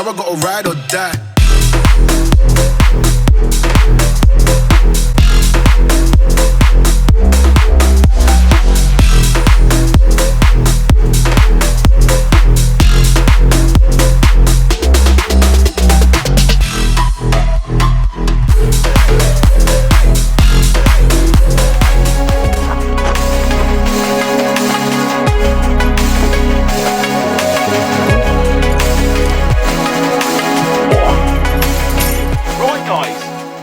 Now I gotta ride or die.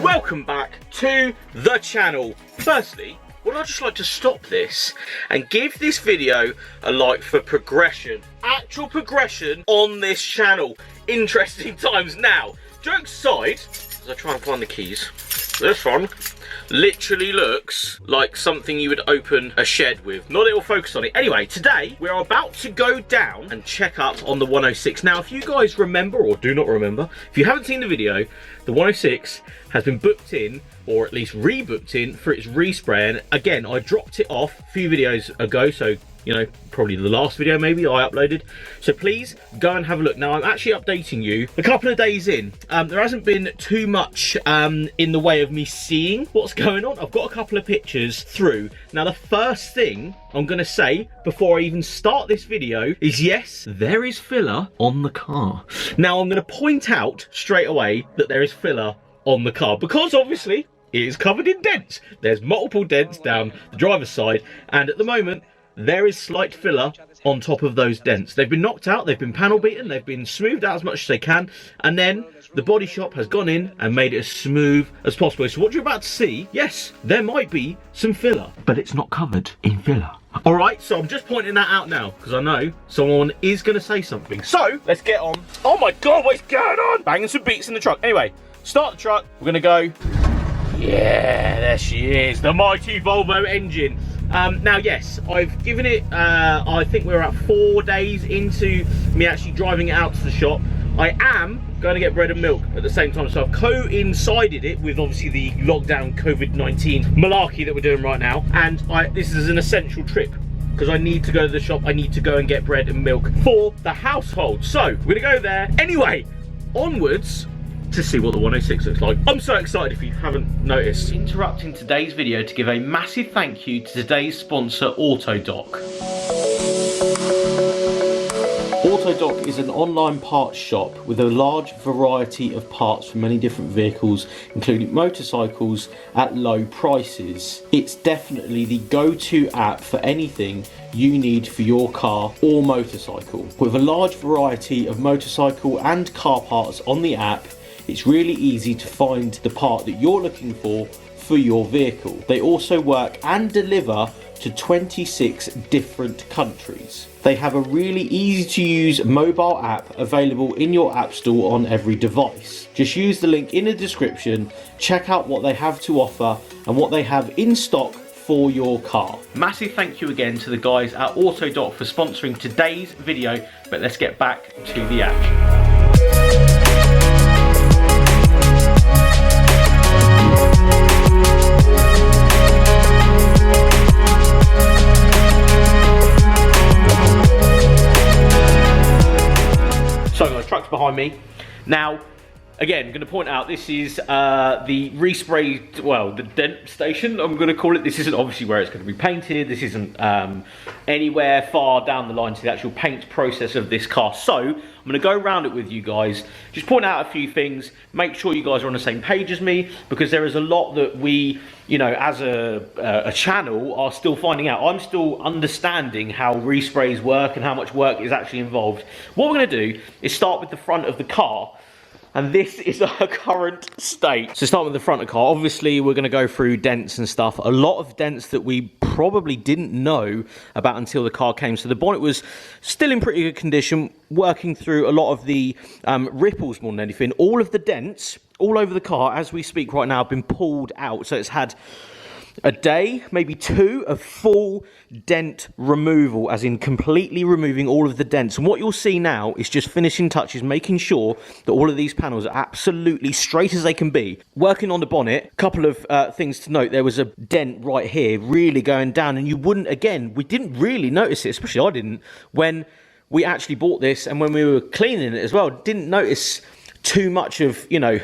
Welcome back to the channel. Firstly, would I just like to stop this and give this video a like for progression, actual progression on this channel. Interesting times now. Jokes aside, as I try and find the keys, this one literally looks like something you would open a shed with. Not that it'll focus on it. Anyway, today we're about to go down and check up on the 106. Now, if you guys remember or do not remember, if you haven't seen the video, the 106 has been booked in, or at least rebooked in, for its respray. And again, I dropped it off a few videos ago, so you know, probably the last video maybe I uploaded. So please go and have a look. Now, I'm actually updating you a couple of days in. There hasn't been too much in the way of me seeing what's going on. I've got a couple of pictures through. Now, the first thing I'm going to say before I even start this video is, yes, there is filler on the car. Now, I'm going to point out straight away that there is filler on the car, because obviously it is covered in dents. There's multiple dents down the driver's side, and at the moment there is slight filler on top of those dents. They've been knocked out, they've been panel beaten, they've been smoothed out as much as they can, and then the body shop has gone in and made it as smooth as possible. So what you're about to see, yes, there might be some filler, but it's not covered in filler. Alright, so I'm just pointing that out now, because I know someone is going to say something. So, let's get on. Oh my god, what's going on? Banging some beats in the truck. Anyway, start the truck, we're going to go. Yeah, there she is, the mighty Volvo engine. Now, yes, I've given it, I think we're at 4 days into me actually driving it out to the shop. I am going to get bread and milk at the same time, so I've coincided it with obviously the lockdown COVID-19 malarkey that we're doing right now, and this is an essential trip because I need to go to the shop. I need to go and get bread and milk for the household. So we're gonna go there. Anyway, onwards to see what the 106 looks like. I'm so excited if you haven't noticed. Interrupting today's video to give a massive thank you to today's sponsor, Autodoc. Autodoc is an online parts shop with a large variety of parts for many different vehicles, including motorcycles, at low prices. It's definitely the go-to app for anything you need for your car or motorcycle. With a large variety of motorcycle and car parts on the app, it's really easy to find the part that you're looking for your vehicle. They also work and deliver to 26 different countries. They have a really easy to use mobile app available in your app store on every device. Just use the link in the description, check out what they have to offer and what they have in stock for your car. Massive thank you again to the guys at Autodoc for sponsoring today's video, but let's get back to the action. So the truck's behind me. Now, again, I'm going to point out this is the respray, well, the dent station, I'm going to call it. This isn't obviously where it's going to be painted. This isn't anywhere far down the line to the actual paint process of this car. So I'm going to go around it with you guys, just point out a few things, make sure you guys are on the same page as me, because there is a lot that we, you know, as a channel are still finding out. I'm still understanding how resprays work and how much work is actually involved. What we're going to do is start with the front of the car. And this is our current state. So start with the front of the car. Obviously, we're going to go through dents and stuff. A lot of dents that we probably didn't know about until the car came. So the bonnet was still in pretty good condition, working through a lot of the ripples more than anything. All of the dents all over the car, as we speak right now, have been pulled out. So it's had a day, maybe two, of full dent removal, as in completely removing all of the dents. And what you'll see now is just finishing touches, making sure that all of these panels are absolutely straight as they can be. Working on the bonnet, a couple of things to note. There was a dent right here, really going down, and you wouldn't, again, we didn't really notice it, especially I didn't, when we actually bought this, and when we were cleaning it as well, didn't notice too much of, you know,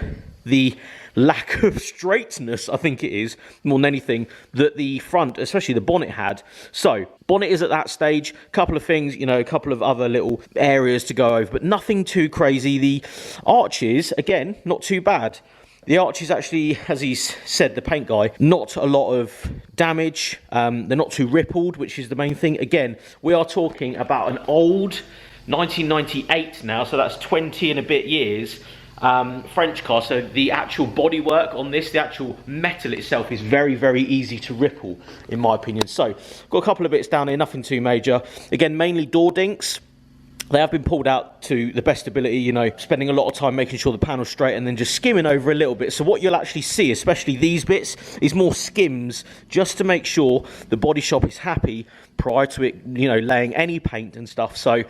the lack of straightness, I think it is, more than anything, that the front, especially the bonnet, had. So, bonnet is at that stage, couple of things, you know, a couple of other little areas to go over, but nothing too crazy. The arches, again, not too bad. The arches actually, as he said, the paint guy, not a lot of damage. They're not too rippled, which is the main thing. Again, we are talking about an old 1998 now, so that's 20 and a bit years. French car, so the actual bodywork on this, the actual metal itself, is very, very easy to ripple, in my opinion. So, got a couple of bits down here, nothing too major. Again, mainly door dinks. They have been pulled out to the best ability, you know, spending a lot of time making sure the panel's straight and then just skimming over a little bit. So what you'll actually see, especially these bits, is more skims just to make sure the body shop is happy prior to it, you know, laying any paint and stuff. So,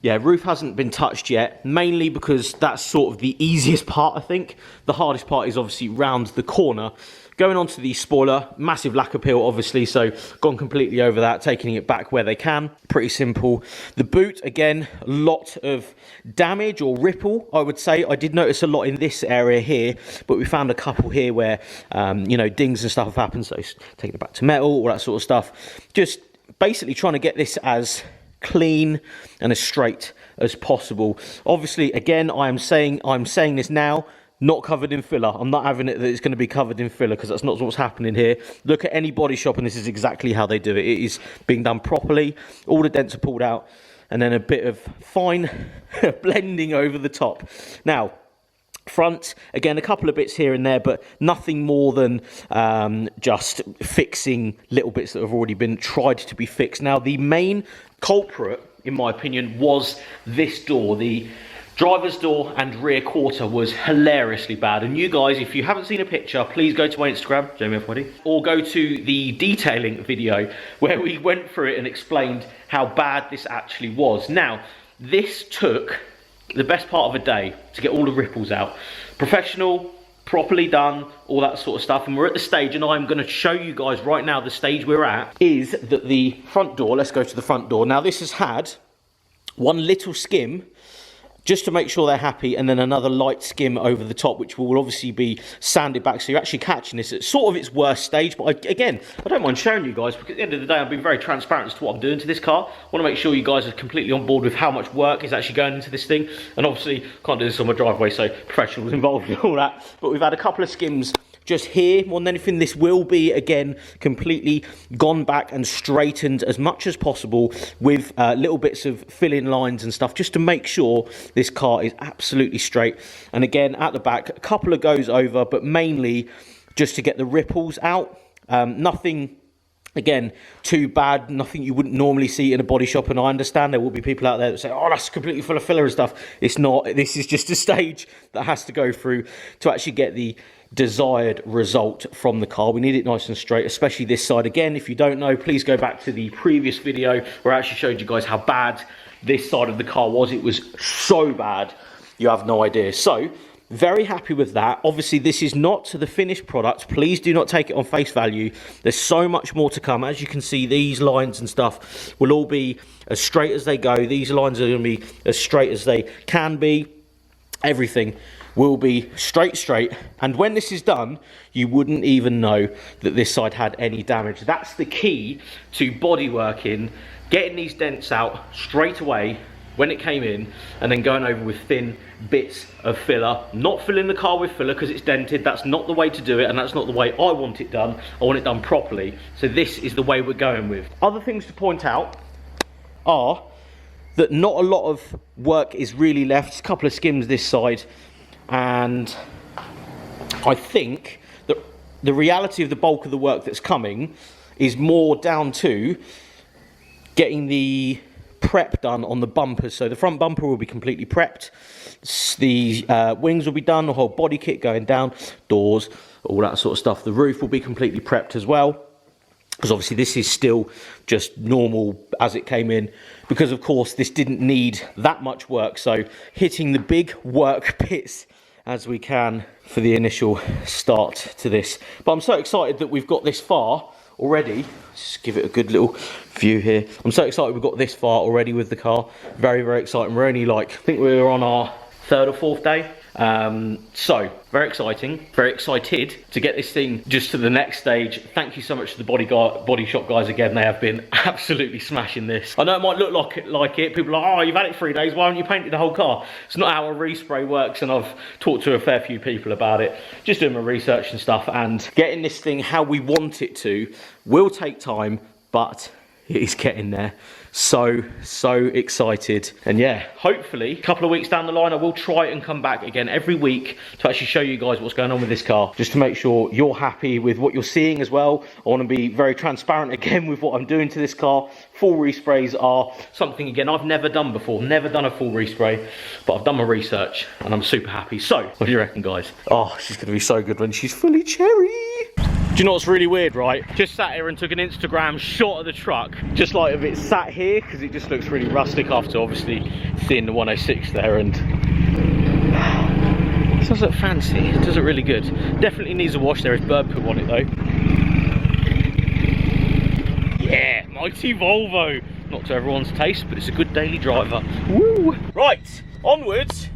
yeah, roof hasn't been touched yet, mainly because that's sort of the easiest part, I think. The hardest part is obviously round the corner. Going on to the spoiler, massive lack appeal, obviously, so gone completely over that, taking it back where they can. Pretty simple. The boot, again, a lot of damage or ripple, I would say. I did notice a lot in this area here, but we found a couple here where, you know, dings and stuff have happened, so taking it back to metal, all that sort of stuff. Just basically trying to get this as clean and as straight as possible. Obviously, again, I'm saying this now, not covered in filler. I'm not having it that it's going to be covered in filler, because that's not what's happening here. Look at any body shop and this is exactly how they do it. It is being done properly. All the dents are pulled out and then a bit of fine blending over the top. Now, front, again, a couple of bits here and there, but nothing more than just fixing little bits that have already been tried to be fixed. Now, the main culprit, in my opinion, was this door. The driver's door and rear quarter was hilariously bad. And you guys, if you haven't seen a picture, please go to my Instagram, Jamie F. or go to the detailing video where we went through it and explained how bad this actually was. Now, this took the best part of a day to get all the ripples out. Professional, properly done, all that sort of stuff. And we're at the stage, and I'm going to show you guys right now the stage we're at, is that the front door, let's go to the front door. Now, this has had one little skim just to make sure they're happy, and then another light skim over the top, which will obviously be sanded back. So you're actually catching this at sort of its worst stage. But again, I don't mind showing you guys, because at the end of the day, I've been very transparent as to what I'm doing to this car. I want to make sure you guys are completely on board with how much work is actually going into this thing. And obviously, can't do this on my driveway, so professionals involved and all that. But we've had a couple of skims just here. More than anything, this will be, again, completely gone back and straightened as much as possible with little bits of fill-in lines and stuff, just to make sure this car is absolutely straight. And again, at the back, a couple of goes over, but mainly just to get the ripples out. Nothing, again, too bad, nothing you wouldn't normally see in a body shop. And I understand there will be people out there that say, oh, that's completely full of filler and stuff. It's not. This is just a stage that has to go through to actually get the desired result from the car. We need it nice and straight, especially this side. Again, if you don't know, please go back to the previous video where I actually showed you guys how bad this side of the car was. It was so bad, you have no idea. So, very happy with that. Obviously, this is not the finished product. Please do not take it on face value. There's so much more to come. As you can see, these lines and stuff will all be as straight as they go. These lines are going to be as straight as they can be. Everything will be straight, and when this is done, you wouldn't even know that this side had any damage. That's the key to body working, getting these dents out straight away when it came in, and then going over with thin bits of filler. Not filling the car with filler because it's dented. That's not the way to do it, and that's not the way I want it done. I want it done properly, so this is the way we're going with. Other things to point out are that not a lot of work is really left. A couple of skims this side, and I think that the reality of the bulk of the work that's coming is more down to getting the prep done on the bumpers. So the front bumper will be completely prepped, the wings will be done, the whole body kit going down, doors, all that sort of stuff. The roof will be completely prepped as well, because obviously this is still just normal as it came in, because of course this didn't need that much work. So hitting the big work bits as we can for the initial start to this. But I'm so excited that we've got this far already. Just give it a good little view here. I'm so excited we've got this far already with the car. Very, very exciting. We're only like, I think we're on our 3rd or 4th day. So very exciting, very excited to get this thing just to the next stage. Thank you so much to the body shop guys again. They have been absolutely smashing this. I know it might look like it. People are like, oh, you've had it 3 days, why haven't you painted the whole car? It's not how a respray works, and I've talked to a fair few people about it. Just doing my research and stuff, and getting this thing how we want it to will take time, but it is getting there. So excited. And yeah, hopefully a couple of weeks down the line I will try and come back again every week to actually show you guys what's going on with this car, just to make sure you're happy with what you're seeing as well. I want to be very transparent again with what I'm doing to this car. Full resprays are something again I've never done before, never done a full respray, but I've done my research and I'm super happy. So what do you reckon, guys? Oh, she's gonna be so good when she's fully cherry. Do you know what's really weird, right? Just sat here and took an Instagram shot of the truck, just like if it's sat here, because it just looks really rustic after obviously seeing the 106 there, and it does look fancy. It does look really good. Definitely needs a wash. There is bird poo on it though. Yeah, mighty Volvo. Not to everyone's taste, but it's a good daily driver. Woo! Right, onwards.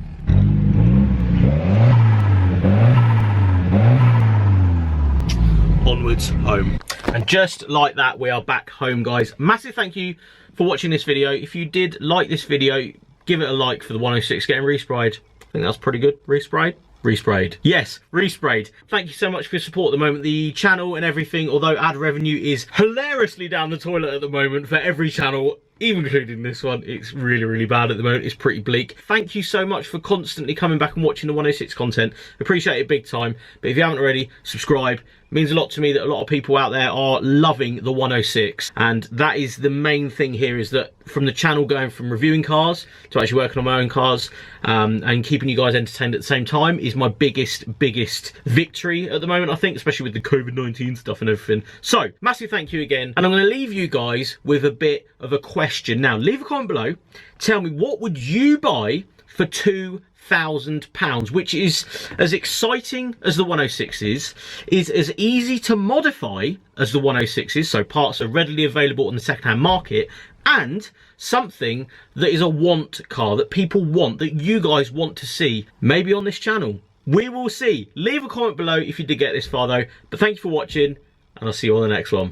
Onwards home. And just like that, we are back home, guys. Massive thank you for watching this video. If you did like this video, give it a like for the 106 getting resprayed. I think that's pretty good. Resprayed? Resprayed. Yes, resprayed. Thank you so much for your support at the moment. The channel and everything, although ad revenue is hilariously down the toilet at the moment for every channel, even including this one, it's really, really bad at the moment. It's pretty bleak. Thank you so much for constantly coming back and watching the 106 content. Appreciate it big time. But if you haven't already, subscribe. It means a lot to me that a lot of people out there are loving the 106. And that is the main thing here, is that from the channel going from reviewing cars to actually working on my own cars, and keeping you guys entertained at the same time is my biggest victory at the moment, I think, especially with the COVID-19 stuff and everything. So, massive thank you again. And I'm going to leave you guys with a bit of a question. Now, leave a comment below. Tell me, what would you buy for £2,000, which is as exciting as the 106 is as easy to modify as the 106 is, so parts are readily available on the second-hand market, and something that is a want car that people want, that you guys want to see, maybe on this channel. We will see. Leave a comment below if you did get this far though, but thank you for watching, and I'll see you on the next one.